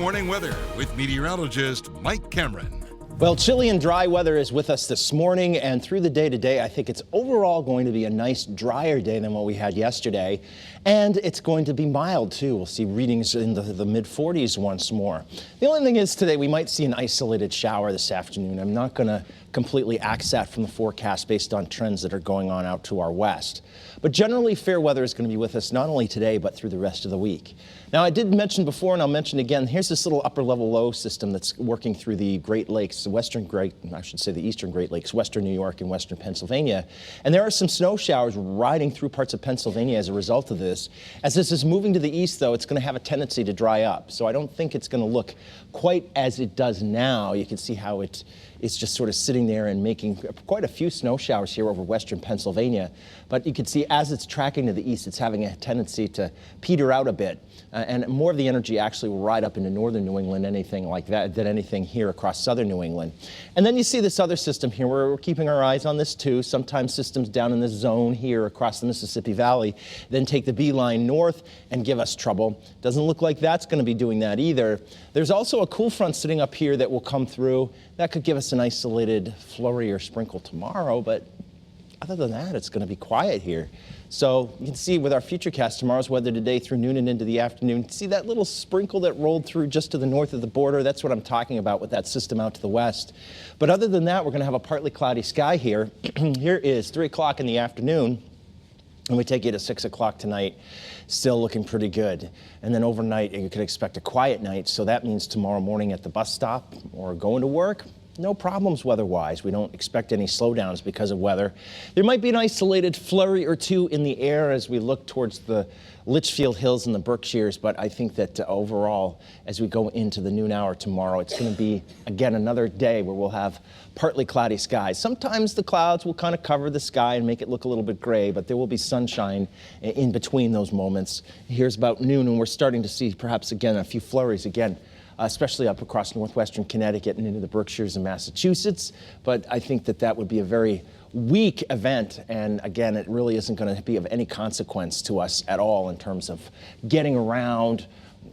morning weather with meteorologist Mike Cameron. Well, chilly and dry weather is with us this morning and through the day today. I think it's overall going to be a nice drier day than what we had yesterday. And it's going to be mild too. We'll see readings in the mid 40s once more. The only thing is today we might see an isolated shower this afternoon. I'm not going to completely axe that from the forecast based on trends that are going on out to our west. But generally fair weather is going to be with us not only today but through the rest of the week. Now I did mention before and I'll mention again, here's this little upper level low system that's working through the Great Lakes, the eastern Great Lakes, western New York and western Pennsylvania. And there are some snow showers riding through parts of Pennsylvania as a result of this. As this is moving to the east though, it's going to have a tendency to dry up. So I don't think it's going to look quite as it does now. You can see how it's just sort of sitting there and making quite a few snow showers here over western Pennsylvania. But you can see as it's tracking to the east, it's having a tendency to peter out a bit. And more of the energy actually will ride up into northern New England, anything like that, than anything here across southern New England. And then you see this other system here, where we're keeping our eyes on this too. Sometimes systems down in this zone here across the Mississippi Valley then take the beeline north and give us trouble. Doesn't look like that's going to be doing that either. There's also a cool front sitting up here that will come through. That could give us an isolated flurry or sprinkle tomorrow, but other than that, it's going to be quiet here. So you can see with our Futurecast tomorrow's weather today through noon and into the afternoon, see that little sprinkle that rolled through just to the north of the border? That's what I'm talking about with that system out to the west. But other than that, we're going to have a partly cloudy sky here. Here is 3 o'clock in the afternoon. And we take you to 6 o'clock tonight, still looking pretty good. And then overnight, you could expect a quiet night. So that means tomorrow morning at the bus stop or going to work, no problems weather-wise. We don't expect any slowdowns because of weather. There might be an isolated flurry or two in the air as we look towards the Litchfield Hills and the Berkshires, but I think that overall, as we go into the noon hour tomorrow, it's going to be, again, another day where we'll have partly cloudy skies. Sometimes the clouds will kind of cover the sky and make it look a little bit gray, but there will be sunshine in between those moments. Here's about noon, and we're starting to see perhaps, again, a few flurries again, especially up across northwestern Connecticut and into the Berkshires and Massachusetts. But I think that that would be a very weak event. And again, it really isn't going to be of any consequence to us at all in terms of getting around,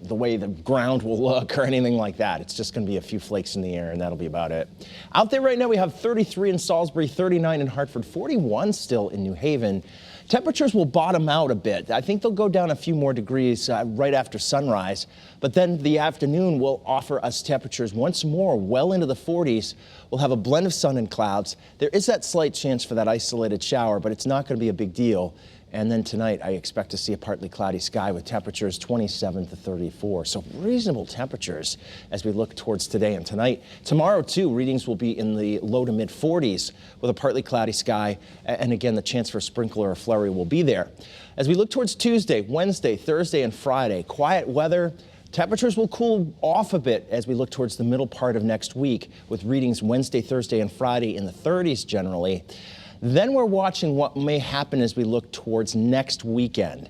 the way the ground will look or anything like that. It's just going to be a few flakes in the air, and that'll be about it. Out there right now, we have 33 in Salisbury, 39 in Hartford, 41 still in New Haven. Temperatures will bottom out a bit. I think they'll go down a few more degrees right after sunrise, but then the afternoon will offer us temperatures once more well into the 40s. We'll have a blend of sun and clouds. There is that slight chance for that isolated shower, but it's not going to be a big deal. And then tonight, I expect to see a partly cloudy sky with temperatures 27 to 34. So reasonable temperatures as we look towards today and tonight. Tomorrow, too, readings will be in the low to mid 40s with a partly cloudy sky. And again, the chance for a sprinkle or a flurry will be there. As we look towards Tuesday, Wednesday, Thursday, and Friday, quiet weather. Temperatures will cool off a bit as we look towards the middle part of next week with readings Wednesday, Thursday, and Friday in the 30s generally. Then we're watching what may happen as we look towards next weekend.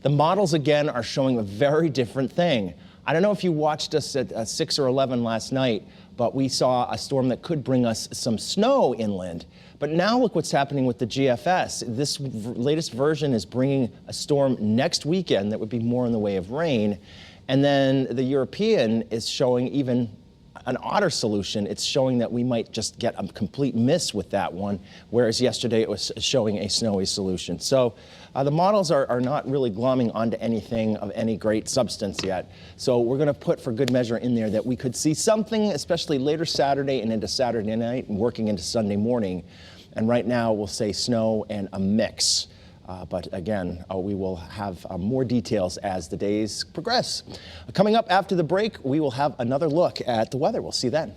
The models, again, are showing a very different thing. I don't know if you watched us at 6 or 11 last night, but we saw a storm that could bring us some snow inland. But now look what's happening with the GFS. This latest version is bringing a storm next weekend that would be more in the way of rain. And then the European is showing even an odder solution. It's showing that we might just get a complete miss with that one, whereas yesterday it was showing a snowy solution. So the models are not really glomming onto anything of any great substance yet. So we're going to put for good measure in there that we could see something, especially later Saturday and into Saturday night and working into Sunday morning. And right now we'll say snow and a mix. But again, we will have more details as the days progress. Coming up after the break, we will have another look at the weather. We'll see you then.